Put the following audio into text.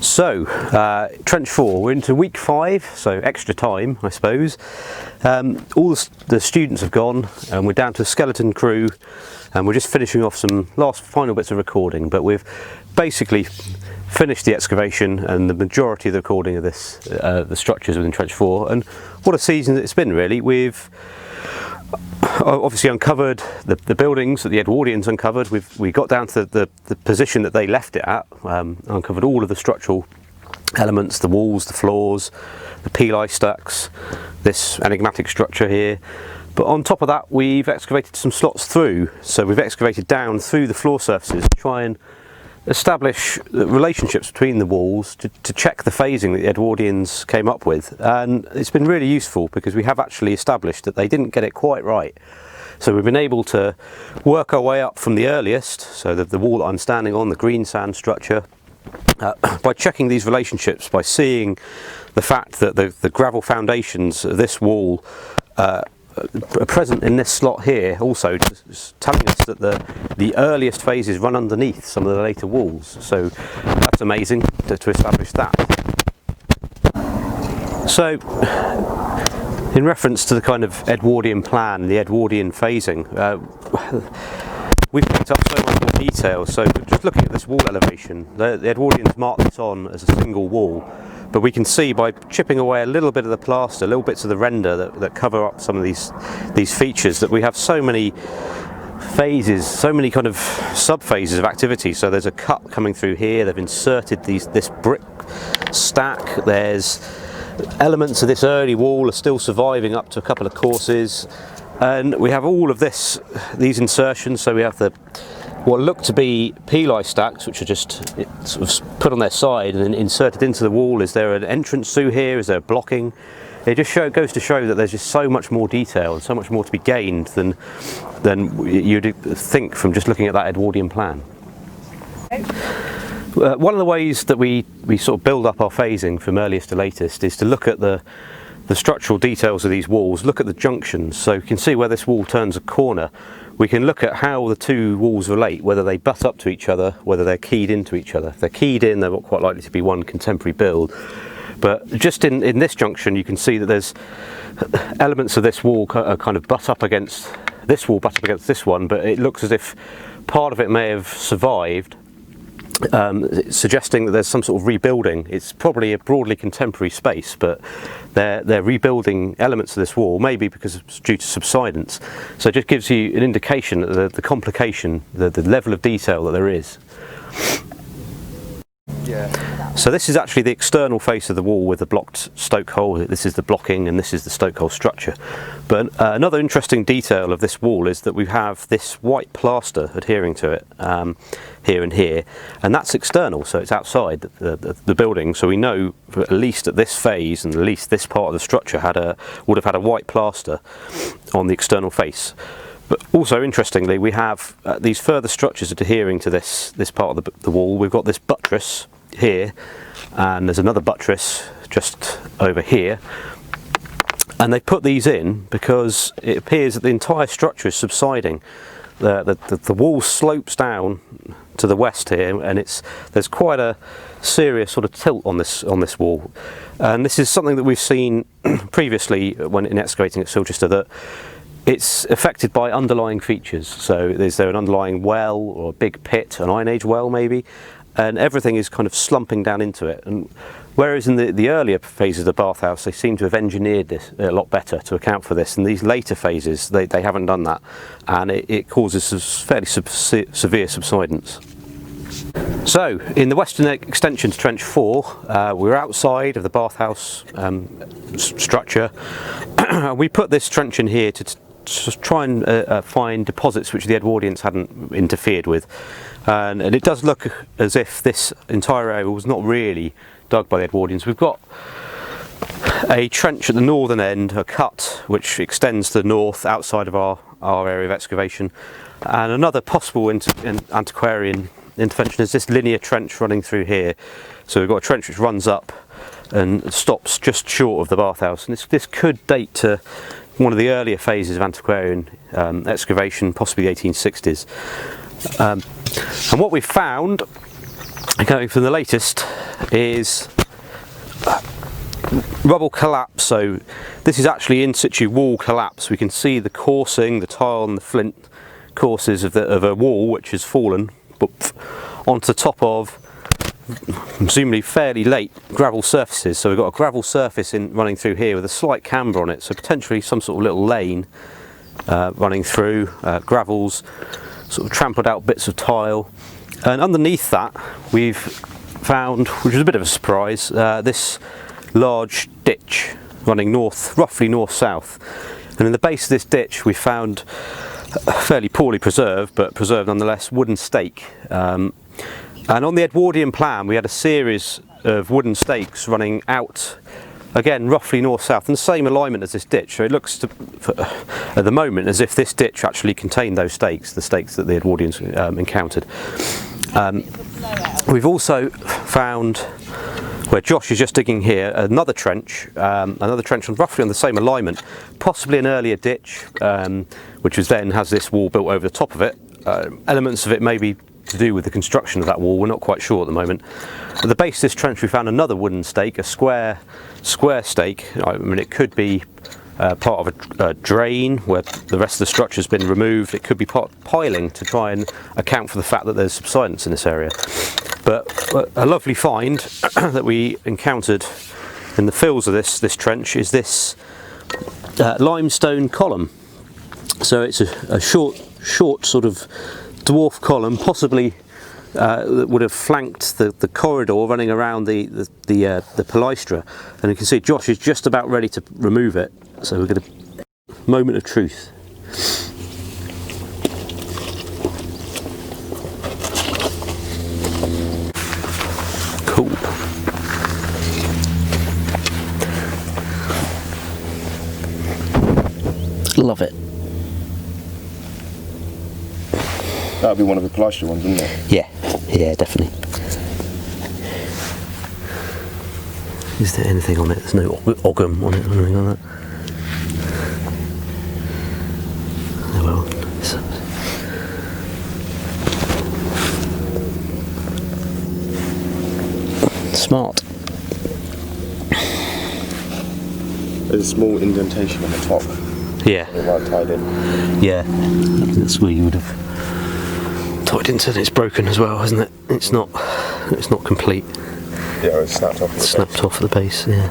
So, Trench 4, we're into week 5, so extra time, I suppose. All the students have gone, and we're down to a skeleton crew, and we're just finishing off some final bits of recording, but we've basically finished the excavation and the majority of the recording of this, the structures within Trench 4, and what a season it's been, really. We've obviously uncovered the buildings that the Edwardians uncovered. We got down to the position that they left it at, uncovered all of the structural elements, the walls, the floors, the peli stacks, this enigmatic structure here. But on top of that, we've excavated some slots through. So we've excavated down through the floor surfaces to try and establish the relationships between the walls, to check the phasing that the Edwardians came up with, and it's been really useful because we have actually established that they didn't get it quite right. So we've been able to work our way up from the earliest, so the wall that I'm standing on, the green sand structure, by checking these relationships, by seeing the fact that the gravel foundations of this wall are present in this slot here, also telling us that the earliest phases run underneath some of the later walls. So that's amazing to establish that. So in reference to the kind of Edwardian plan, the Edwardian phasing, we've picked up so much more detail. So just looking at this wall elevation, the Edwardians marked this on as a single wall. But we can see by chipping away a little bit of the plaster, little bits of the render that cover up some of these features, that we have so many phases, so many kind of sub-phases of activity. So there's a cut coming through here, they've inserted this brick stack, there's elements of this early wall are still surviving up to a couple of courses, and we have all of these insertions. So we have what look to be peli stacks, which are just sort of put on their side and then inserted into the wall. Is there an entrance through here? Is there blocking? It just goes to show that there's just so much more detail and so much more to be gained than you'd think from just looking at that Edwardian plan. One of the ways that we sort of build up our phasing from earliest to latest is to look at the structural details of these walls, look at the junctions. So you can see where this wall turns a corner. We can look at how the two walls relate, whether they butt up to each other, whether they're keyed into each other. If they're keyed in, they're quite likely to be one contemporary build. But just in this junction, you can see that there's elements of this wall kind of butt up against this wall, butt up against this one, but it looks as if part of it may have survived, suggesting that there's some sort of rebuilding. It's probably a broadly contemporary space, but they're rebuilding elements of this wall, maybe because it's due to subsidence. So it just gives you an indication of the complication, the level of detail that there is. Yeah. So this is actually the external face of the wall with the blocked stoke hole. This is the blocking and this is the stoke hole structure. But another interesting detail of this wall is that we have this white plaster adhering to it here and here, and that's external, so it's outside the building. So we know at least at this phase and at least this part of the structure would have had a white plaster on the external face. But also interestingly, we have these further structures adhering to this part of the wall. We've got this buttress here, and there's another buttress just over here, and they put these in because it appears that the entire structure is subsiding. The wall slopes down to the west here, and there's quite a serious sort of tilt on this wall, and this is something that we've seen previously when in excavating at Silchester, that it's affected by underlying features. So is there an underlying well or a big pit, an Iron Age well maybe, and everything is kind of slumping down into it. And whereas in the earlier phases of the bathhouse, they seem to have engineered this a lot better to account for this. In these later phases, they haven't done that, and it causes fairly severe subsidence. So, in the western extension to Trench 4, we're outside of the bathhouse structure. We put this trench in here to try and find deposits which the Edwardians hadn't interfered with. And it does look as if this entire area was not really dug by the Edwardians. We've got a trench at the northern end, a cut which extends to the north outside of our area of excavation, and another possible antiquarian intervention is this linear trench running through here. So we've got a trench which runs up and stops just short of the bathhouse, and this could date to one of the earlier phases of antiquarian excavation, possibly the 1860s. And what we've found, going from the latest is rubble collapse. So this is actually in situ wall collapse. We can see the coursing, the tile and the flint courses of a wall which has fallen onto the top of presumably fairly late gravel surfaces. So we've got a gravel surface running through here with a slight camber on it, so potentially some sort of little lane running through, gravels, sort of trampled out bits of tile, and underneath that we've found, which is a bit of a surprise, this large ditch running roughly north-south, and in the base of this ditch we found a fairly poorly preserved, but preserved nonetheless, wooden stake. And on the Edwardian plan we had a series of wooden stakes running out, again roughly north-south, in the same alignment as this ditch. So it looks at the moment as if this ditch actually contained those stakes, the stakes that the Edwardians encountered. We've also found, where Josh is just digging here, another trench roughly on the same alignment, possibly an earlier ditch, which then has this wall built over the top of it. Elements of it may be to do with the construction of that wall, we're not quite sure at the moment. At the base of this trench we found another wooden stake, a square stake. I mean, it could be part of a drain where the rest of the structure has been removed. It could be part of piling to try and account for the fact that there's subsidence in this area. But a lovely find that we encountered in the fills of this trench is this limestone column. So it's a short sort of dwarf column, possibly that would have flanked the corridor running around the palestra, and you can see Josh is just about ready to remove it. So we're going to moment of truth. Cool. Love it. That would be one of the palestra ones, wouldn't it? Yeah, definitely. Is there anything on it? There's no ogham on it or anything like that. Oh well. Smart. There's a small indentation on the top. Yeah. Right tied in. Yeah. That's where you would have tied into it. It's broken as well, isn't it? It's not complete. Yeah, it's snapped off. Snapped off at the base, yeah.